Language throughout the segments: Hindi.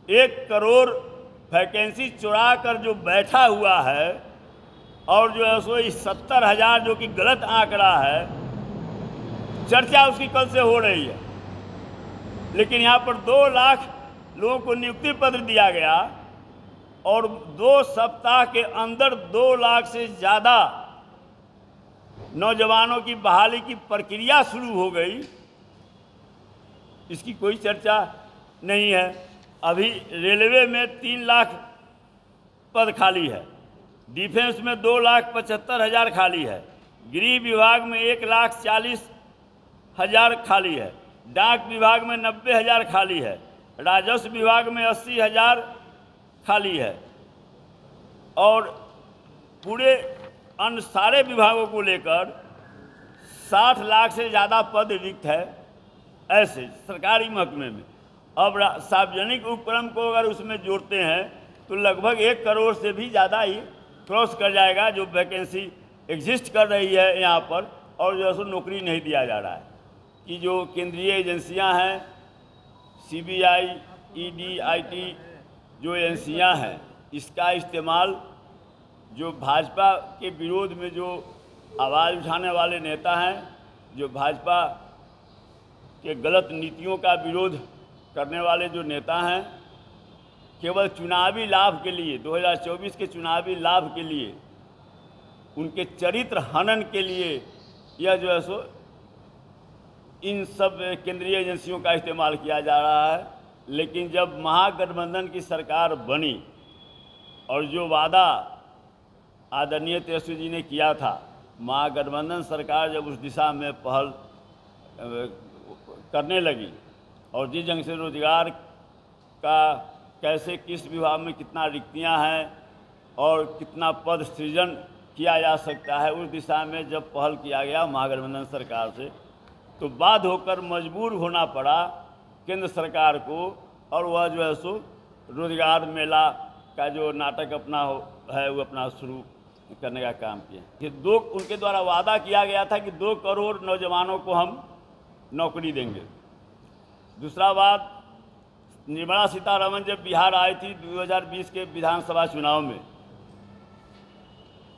1 करोड़ वैकेंसी चुरा कर जो बैठा हुआ है और जो है सो इस 70,000 जो कि गलत आंकड़ा है, चर्चा उसकी कल से हो रही है। लेकिन यहाँ पर 2 लाख लोगों को नियुक्ति पत्र दिया गया और 2 सप्ताह के अंदर 2 लाख से ज़्यादा नौजवानों की बहाली की प्रक्रिया शुरू हो गई। इसकी कोई चर्चा नहीं है। अभी रेलवे में 3 लाख पद खाली है, डिफेंस में 2,75,000 खाली है, गृह विभाग में 1,40,000 खाली है, डाक विभाग में 90,000 खाली है, राजस्व विभाग में 80,000 खाली है और पूरे अन्य सारे विभागों को लेकर 60 लाख से ज़्यादा पद रिक्त है ऐसे सरकारी महकमे में। अब सार्वजनिक उपक्रम को अगर उसमें जोड़ते हैं तो लगभग 1 करोड़ से भी ज़्यादा ही क्रॉस कर जाएगा जो वैकेंसी एग्जिस्ट कर रही है यहाँ पर, और जो है सो नौकरी नहीं दिया जा रहा है। कि जो केंद्रीय एजेंसियाँ हैं, CBI, ED, IT जो एजेंसियाँ हैं, इसका इस्तेमाल जो भाजपा के विरोध में जो आवाज़ उठाने वाले नेता हैं, जो भाजपा के गलत नीतियों का विरोध करने वाले जो नेता हैं, केवल चुनावी लाभ के लिए, 2024 के चुनावी लाभ के लिए, उनके चरित्र हनन के लिए यह जो है सो इन सब केंद्रीय एजेंसियों का इस्तेमाल किया जा रहा है। लेकिन जब महागठबंधन की सरकार बनी और जो वादा आदरणीय तेजस्वी जी ने किया था, महागठबंधन सरकार जब उस दिशा में पहल करने लगी और जिस ढंग से रोजगार का कैसे किस विभाग में कितना रिक्तियां हैं और कितना पद सृजन किया जा सकता है, उस दिशा में जब पहल किया गया महागठबंधन सरकार से, तो बाध्य होकर मजबूर होना पड़ा केंद्र सरकार को, और वह जो है सो रोजगार मेला का जो नाटक अपना है वो अपना शुरू करने का काम किया। कि उनके द्वारा वादा किया गया था कि 2 करोड़ नौजवानों को हम नौकरी देंगे। दूसरा बात, निर्मला सीतारमण जब बिहार आई थी 2020 के विधानसभा चुनाव में,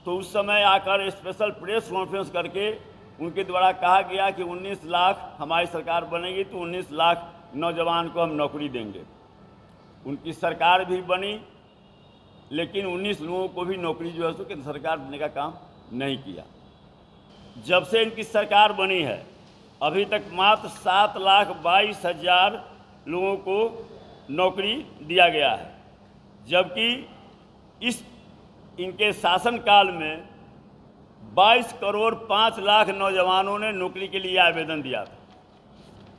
तो उस समय आकर स्पेशल प्रेस कॉन्फ्रेंस करके उनके द्वारा कहा गया कि 19 लाख हमारी सरकार बनेगी तो 19 लाख नौजवान को हम नौकरी देंगे। उनकी सरकार भी बनी, लेकिन 19 लोगों को भी नौकरी जो है सो केंद्र सरकार देने का काम नहीं किया। जब से इनकी सरकार बनी है अभी तक मात्र 7,22,000 लोगों को नौकरी दिया गया है, जबकि इस इनके शासनकाल में 22 करोड़ 5 लाख नौजवानों ने नौकरी के लिए आवेदन दिया था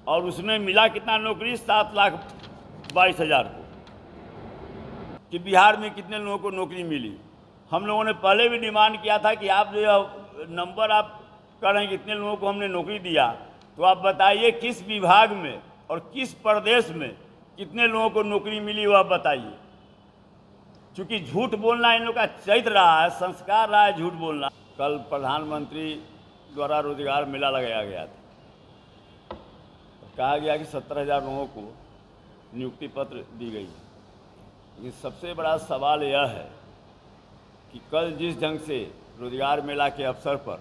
और उसमें मिला कितना नौकरी, 7,22,000 को। कि बिहार में कितने लोगों को नौकरी मिली। हम लोगों ने पहले भी डिमांड किया था कि आप जो नंबर आप कर रहे हैं कितने लोगों को हमने नौकरी दिया, तो आप बताइए किस विभाग में और किस प्रदेश में कितने लोगों को नौकरी मिली, वह बताइए। क्योंकि झूठ बोलना इन लोगों का चरित्र रहा है, संस्कार रहा है झूठ बोलना। कल प्रधानमंत्री द्वारा रोजगार मेला लगाया गया था, कहा गया कि 70,000 लोगों को नियुक्ति पत्र दी गई। लेकिन सबसे बड़ा सवाल यह है कि कल जिस ढंग से रोजगार मेला के अवसर पर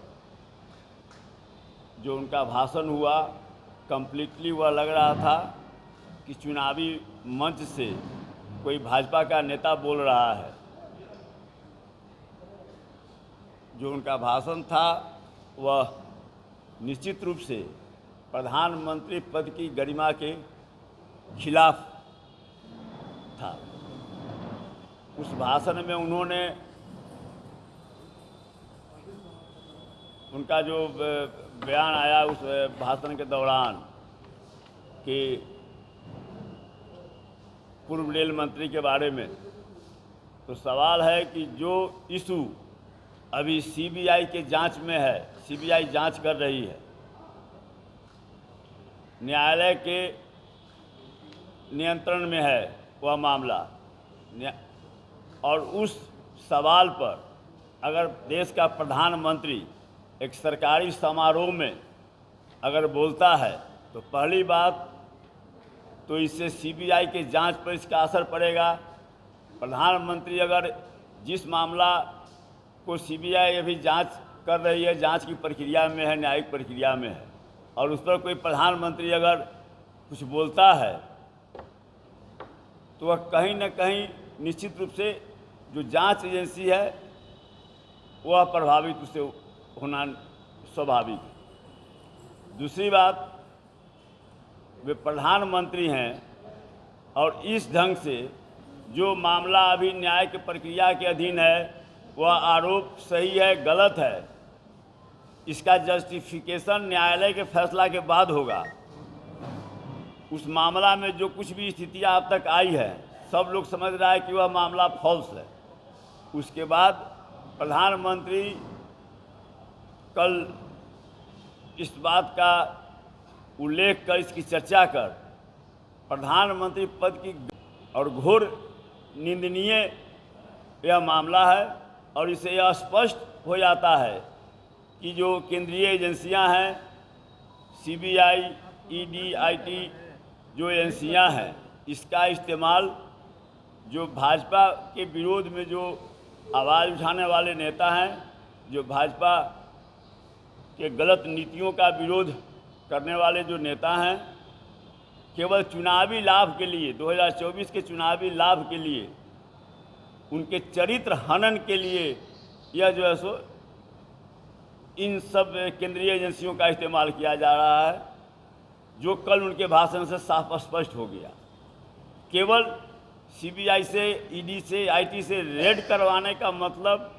जो उनका भाषण हुआ, कम्प्लीटली वह लग रहा था कि चुनावी मंच से कोई भाजपा का नेता बोल रहा है। जो उनका भाषण था वह निश्चित रूप से प्रधानमंत्री पद की गरिमा के खिलाफ था। उस भाषण में उन्होंने उनका जो बयान आया उस भाषण के दौरान कि पूर्व रेल मंत्री के बारे में, तो सवाल है कि जो इशू अभी CBI के जांच में है, CBI जांच कर रही है, न्यायालय के नियंत्रण में है वह मामला, और उस सवाल पर अगर देश का प्रधानमंत्री एक सरकारी समारोह में अगर बोलता है तो पहली बात तो इससे सीबीआई के जांच पर इसका असर पड़ेगा। प्रधानमंत्री अगर जिस मामला को सीबीआई अभी जांच कर रही है, जांच की प्रक्रिया में है, न्यायिक प्रक्रिया में है, और उस पर कोई प्रधानमंत्री अगर कुछ बोलता है तो वह कहीं न कहीं निश्चित रूप से जो जांच एजेंसी है वह प्रभावित उससे होना स्वाभाविक है। दूसरी बात, वे प्रधानमंत्री हैं और इस ढंग से जो मामला अभी न्याय की प्रक्रिया के अधीन है वह आरोप सही है गलत है, इसका जस्टिफिकेशन न्यायालय के फैसला के बाद होगा। उस मामला में जो कुछ भी स्थितियां अब तक आई है सब लोग समझ रहा है कि वह मामला फॉल्स है। उसके बाद प्रधानमंत्री कल इस बात का उल्लेख कर, इसकी चर्चा कर, प्रधानमंत्री पद की और घोर निंदनीय यह मामला है, और इसे यह स्पष्ट हो जाता है कि जो केंद्रीय एजेंसियां हैं, सीबीआई, ईडी, आईटी, जो एजेंसियां हैं, इसका इस्तेमाल जो भाजपा के विरोध में जो आवाज़ उठाने वाले नेता हैं, जो भाजपा के गलत नीतियों का विरोध करने वाले जो नेता हैं, केवल चुनावी लाभ के लिए, 2024 के चुनावी लाभ के लिए, उनके चरित्र हनन के लिए यह जो है सो इन सब केंद्रीय एजेंसियों का इस्तेमाल किया जा रहा है, जो कल उनके भाषण से साफ स्पष्ट हो गया। केवल सीबीआई से, ईडी से, आईटी से रेड करवाने का मतलब,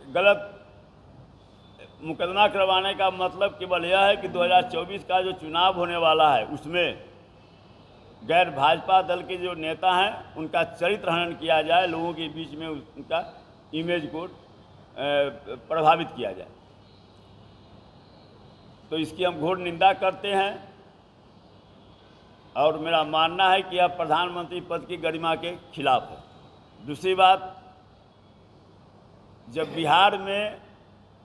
गलत मुकदमा करवाने का मतलब केवल यह है कि 2024 का जो चुनाव होने वाला है उसमें गैर भाजपा दल के जो नेता हैं उनका चरित्र हनन किया जाए, लोगों के बीच में उनका इमेज को प्रभावित किया जाए। तो इसकी हम घोर निंदा करते हैं और मेरा मानना है कि यह प्रधानमंत्री पद की गरिमा के खिलाफ है। दूसरी बात, जब बिहार में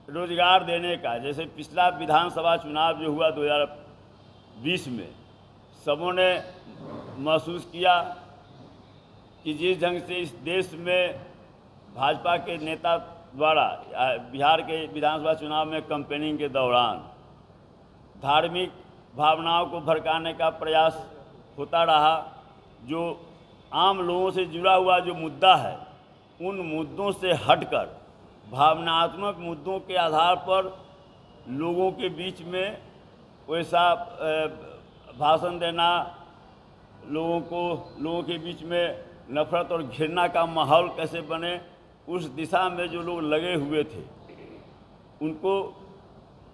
रोजगार देने का, जैसे पिछला विधानसभा चुनाव जो हुआ 2020 में, सबों ने महसूस किया कि जिस ढंग से इस देश में भाजपा के नेता द्वारा बिहार के विधानसभा चुनाव में कैंपेनिंग के दौरान धार्मिक भावनाओं को भड़काने का प्रयास होता रहा, जो आम लोगों से जुड़ा हुआ जो मुद्दा है उन मुद्दों से हटकर भावनात्मक मुद्दों के आधार पर लोगों के बीच में वैसा भाषण देना, लोगों के बीच में नफरत और घृणा का माहौल कैसे बने, उस दिशा में जो लोग लगे हुए थे उनको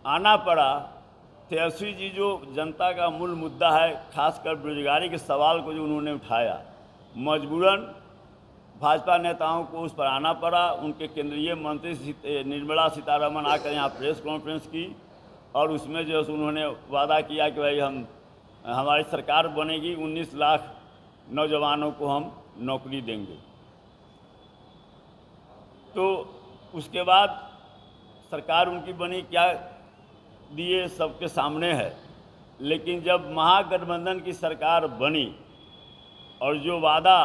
आना पड़ा। तेजस्वी जी जो जनता का मूल मुद्दा है, खासकर बेरोजगारी के सवाल को जो उन्होंने उठाया, मजबूरन भाजपा नेताओं को उस पर आना पड़ा। उनके केंद्रीय मंत्री निर्मला सीतारमण आकर यहाँ प्रेस कॉन्फ्रेंस की और उसमें जो है उन्होंने वादा किया कि भाई हमारी सरकार बनेगी, 19 लाख नौजवानों को हम नौकरी देंगे। तो उसके बाद सरकार उनकी बनी, क्या दिए सबके सामने है। लेकिन जब महागठबंधन की सरकार बनी और जो वादा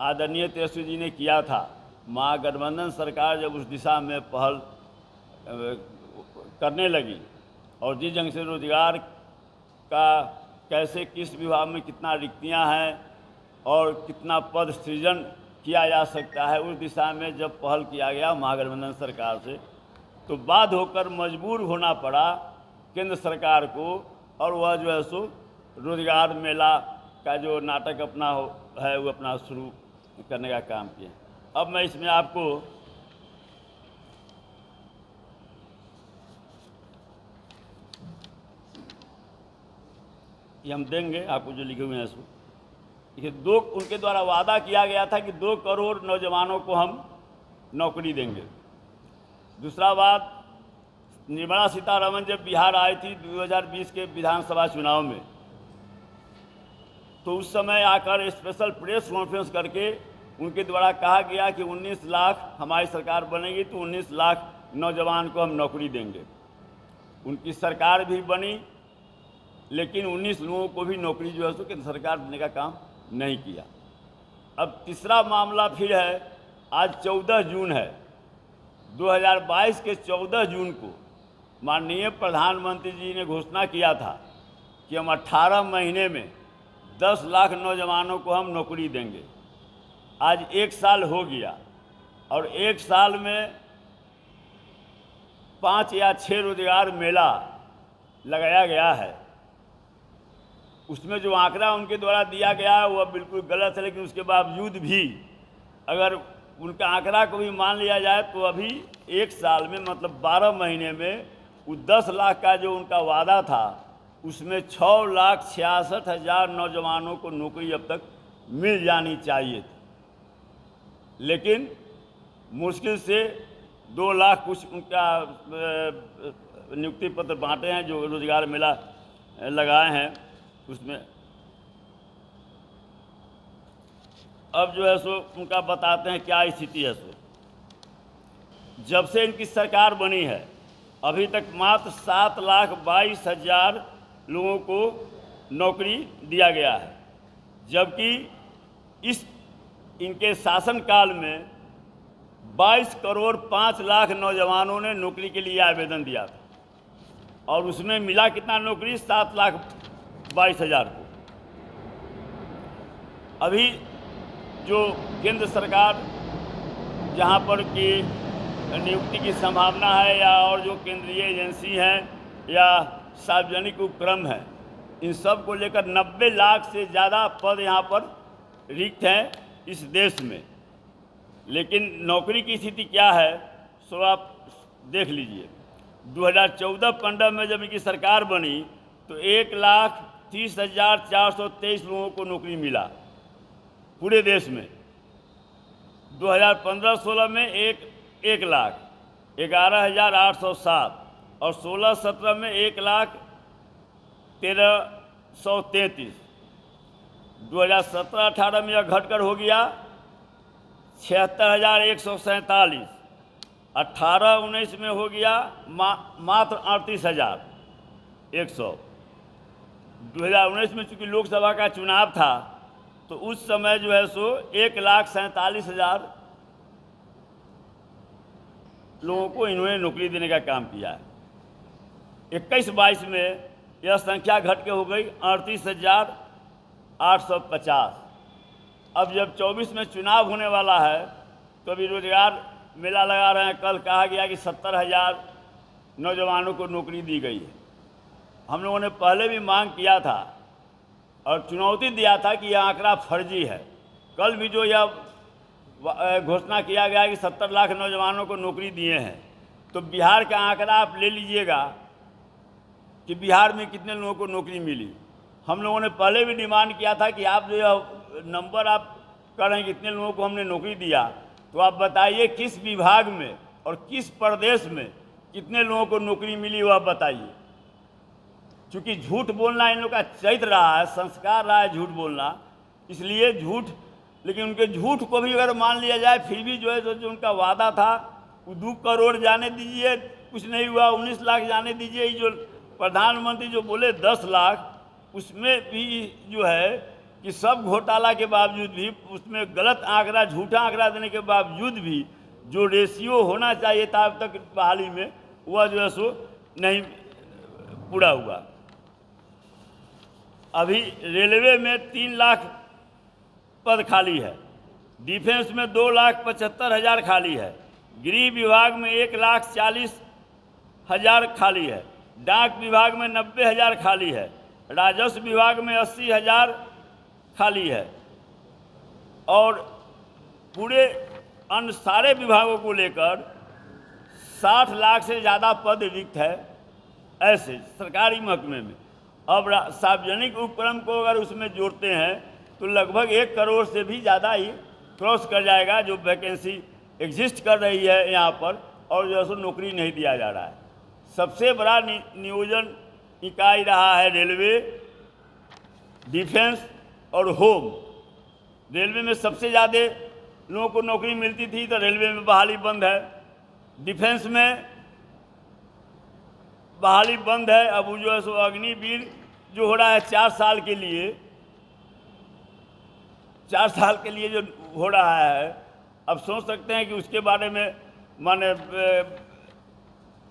आदरणीय तेजस्वी जी ने किया था, महागठबंधन सरकार जब उस दिशा में पहल करने लगी और जिस ढंग से रोजगार का कैसे किस विभाग में कितना रिक्तियां हैं और कितना पद सृजन किया जा सकता है, उस दिशा में जब पहल किया गया महागठबंधन सरकार से, तो बाध्य होकर मजबूर होना पड़ा केंद्र सरकार को, और वह जो है सो रोजगार मेला का जो नाटक अपना है वो अपना शुरू करने का काम किया। अब मैं इसमें आपको ये हम देंगे, आपको जो लिखे हुए हैं इसमें देखिए, उनके द्वारा वादा किया गया था कि 2 करोड़ नौजवानों को हम नौकरी देंगे। दूसरा बात, निर्मला सीतारमण जब बिहार आई थी 2020 के विधानसभा चुनाव में, तो उस समय आकर स्पेशल प्रेस कॉन्फ्रेंस करके उनके द्वारा कहा गया कि 19 लाख हमारी सरकार बनेगी तो 19 लाख नौजवान को हम नौकरी देंगे। उनकी सरकार भी बनी लेकिन 19 लोगों को भी नौकरी जो है सो केंद्र सरकार देने का काम नहीं किया। अब तीसरा मामला फिर है, आज 14 जून है, 2022 के 14 जून को माननीय प्रधानमंत्री जी ने घोषणा किया था कि हम 18 महीने में 10 लाख नौजवानों को हम नौकरी देंगे। आज 1 साल हो गया और 1 साल में 5 या 6 रोजगार मेला लगाया गया है। उसमें जो आंकड़ा उनके द्वारा दिया गया है वह बिल्कुल गलत है, लेकिन उसके बावजूद भी अगर उनका आंकड़ा को भी मान लिया जाए तो अभी 1 साल में मतलब 12 महीने में वो 10 लाख का जो उनका वादा था उसमें 6,66,000 नौजवानों को नौकरी अब तक मिल जानी चाहिए थी, लेकिन मुश्किल से 2 लाख कुछ उनका नियुक्ति पत्र बांटे हैं जो रोजगार मेला लगाए हैं उसमें। अब जो है सो उनका बताते हैं क्या स्थिति है। सो जब से इनकी सरकार बनी है अभी तक मात्र 7,22,000 लोगों को नौकरी दिया गया है, जबकि इस इनके शासनकाल में 22 करोड़ 5 लाख नौजवानों ने नौकरी के लिए आवेदन दिया था और उसमें मिला कितना नौकरी, 7,22,000 को। अभी जो केंद्र सरकार जहाँ पर कि नियुक्ति की संभावना है या और जो केंद्रीय एजेंसी हैं या सार्वजनिक उपक्रम है, इन सब को लेकर 90 लाख से ज़्यादा पद यहाँ पर रिक्त हैं इस देश में। लेकिन नौकरी की स्थिति क्या है सो आप देख लीजिए। 2014-15 में जब इनकी सरकार बनी तो 1,30,423 लोगों को नौकरी मिला पूरे देश में। 2015-16 में 1,11,807 और 16-17 में 1,13,133। 2017-18 में यह घटकर हो गया 76,147। 18-19 में हो गया मात्र 38,100। 2019 में चूँकि लोकसभा का चुनाव था तो उस समय जो है सो 1,47,000 लोगों को इन्होंने नौकरी देने का काम किया है। 21-22 में यह संख्या घट के हो गई 38,850। अब जब 24 में चुनाव होने वाला है तो अभी रोजगार मेला लगा रहे हैं। कल कहा गया कि 70,000 नौजवानों को नौकरी दी गई है। हम लोगों ने पहले भी मांग किया था और चुनौती दिया था कि यह आंकड़ा फर्जी है। कल भी जो यह घोषणा किया गया कि 70 लाख नौजवानों को नौकरी दिए हैं, तो बिहार का आंकड़ा आप ले लीजिएगा कि बिहार में कितने लोगों को नौकरी मिली। हम लोगों ने पहले भी डिमांड किया था कि आप जो यह नंबर आप कह रहे हैं कितने लोगों को हमने नौकरी दिया, तो आप बताइए किस विभाग में और किस प्रदेश में कितने लोगों को नौकरी मिली वह बताइए। क्योंकि झूठ बोलना इन लोगों का चरित्र रहा है, संस्कार रहा है झूठ बोलना, इसलिए झूठ। लेकिन उनके झूठ को भी अगर मान लिया जाए फिर भी जो है जो उनका वादा था वो 2 करोड़ जाने दीजिए, कुछ नहीं हुआ। 19 लाख जाने दीजिए। जो प्रधानमंत्री जो बोले 10 लाख, उसमें भी जो है कि सब घोटाला के बावजूद भी उसमें गलत आंकड़ा, झूठा आंकड़ा देने के बावजूद भी जो रेशियो होना चाहिए था अब तक बहाली में, वह जो है सो नहीं पूरा हुआ। अभी रेलवे में 3 लाख पद खाली है, डिफेंस में 2,75,000 खाली है, गृह विभाग में 1,40,000 खाली है, डाक विभाग में 90,000 खाली है, राजस्व विभाग में 80,000 खाली है और पूरे अन्य सारे विभागों को लेकर 60 लाख से ज़्यादा पद रिक्त है ऐसे सरकारी महकमे में। अब सार्वजनिक उपक्रम को अगर उसमें जोड़ते हैं तो लगभग 1 करोड़ से भी ज़्यादा ही क्रॉस कर जाएगा जो वैकेंसी एग्जिस्ट कर रही है यहाँ पर, और जो है नौकरी नहीं दिया जा रहा है। सबसे बड़ा नियोजन इकाई रहा है रेलवे, डिफेंस और होम। रेलवे में सबसे ज़्यादा लोगों को नौकरी मिलती थी तो रेलवे में बहाली बंद है, डिफेंस में बहाली बंद है। अब जो है सो अग्निवीर जो हो रहा है 4 साल के लिए, 4 साल के लिए जो हो रहा है, अब सोच सकते हैं कि उसके बारे में माने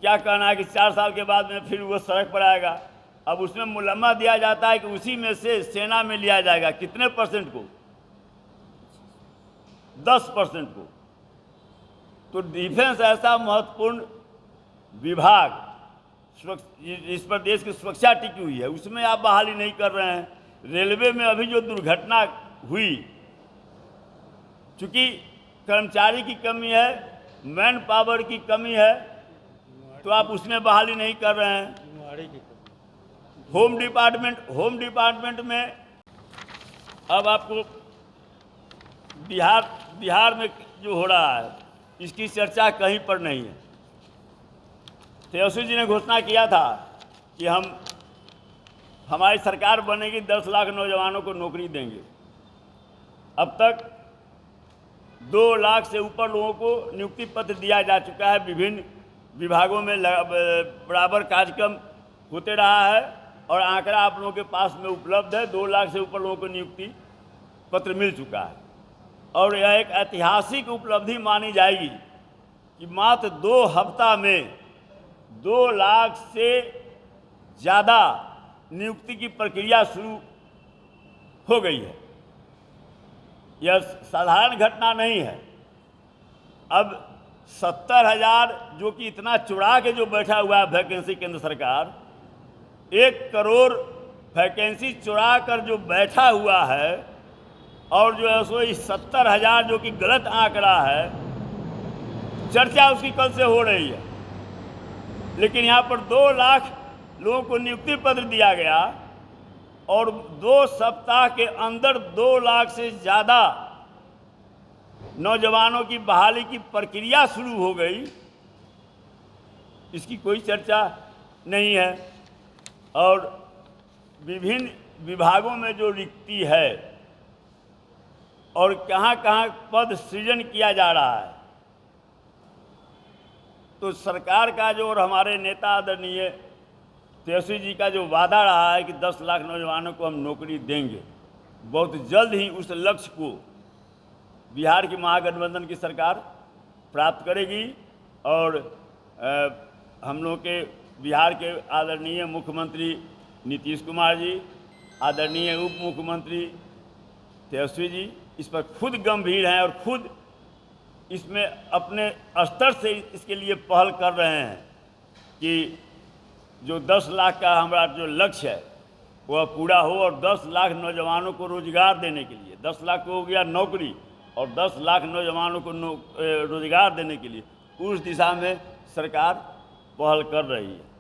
क्या कहना है कि 4 साल के बाद में फिर वो सड़क पर आएगा। अब उसमें मुलम्मा दिया जाता है कि उसी में से सेना में लिया जाएगा कितने % को, 10% को। तो डिफेंस ऐसा महत्वपूर्ण विभाग, इस पर देश की सुरक्षा टिकी हुई है, उसमें आप बहाली नहीं कर रहे हैं। रेलवे में अभी जो दुर्घटना हुई, चूँकि कर्मचारी की कमी है, मैन पावर की कमी है, तो आप उसमें बहाली नहीं कर रहे हैं। होम डिपार्टमेंट में अब आपको बिहार में जो हो रहा है, इसकी चर्चा कहीं पर नहीं है। तेजस्वी जी ने घोषणा किया था कि हमारी सरकार बनेगी 10 लाख नौजवानों को नौकरी देंगे। अब तक 2 लाख से ऊपर लोगों को नियुक्ति पत्र दिया जा चुका है। विभिन्न विभागों में बराबर कार्यक्रम होते रहा है और आंकड़ा आप लोगों के पास में उपलब्ध है। 2 लाख से ऊपर लोगों को नियुक्ति पत्र मिल चुका है और यह एक ऐतिहासिक उपलब्धि मानी जाएगी कि मात्र 2 हफ्ता में 2 लाख से ज़्यादा नियुक्ति की प्रक्रिया शुरू हो गई है। यह साधारण घटना नहीं है। अब 70,000 जो कि इतना चुरा के जो बैठा हुआ है वैकेंसी, केंद्र सरकार 1 करोड़ वैकेंसी चुरा कर जो बैठा हुआ है और जो है सो 70,000 जो कि गलत आंकड़ा है, चर्चा उसकी कल से हो रही है। लेकिन यहाँ पर 2 लाख लोगों को नियुक्ति पत्र दिया गया और 2 सप्ताह के अंदर 2 लाख से ज़्यादा नौजवानों की बहाली की प्रक्रिया शुरू हो गई, इसकी कोई चर्चा नहीं है। और विभिन्न विभागों में जो रिक्ति है और कहाँ कहाँ पद सृजन किया जा रहा है, तो सरकार का जो और हमारे नेता आदरणीय तेजस्वी जी का जो वादा रहा है कि 10 लाख नौजवानों को हम नौकरी देंगे, बहुत जल्द ही उस लक्ष्य को बिहार की महागठबंधन की सरकार प्राप्त करेगी। और हम लोग के बिहार के आदरणीय मुख्यमंत्री नीतीश कुमार जी, आदरणीय उप मुख्यमंत्री तेजस्वी जी इस पर खुद गंभीर हैं और खुद इसमें अपने स्तर से इसके लिए पहल कर रहे हैं कि जो 10 लाख का हमारा जो लक्ष्य है वह पूरा हो और 10 लाख नौजवानों को रोजगार देने के लिए, 10 लाख को हो गया नौकरी और 10 लाख नौजवानों को रोजगार देने के लिए उस दिशा में सरकार पहल कर रही है।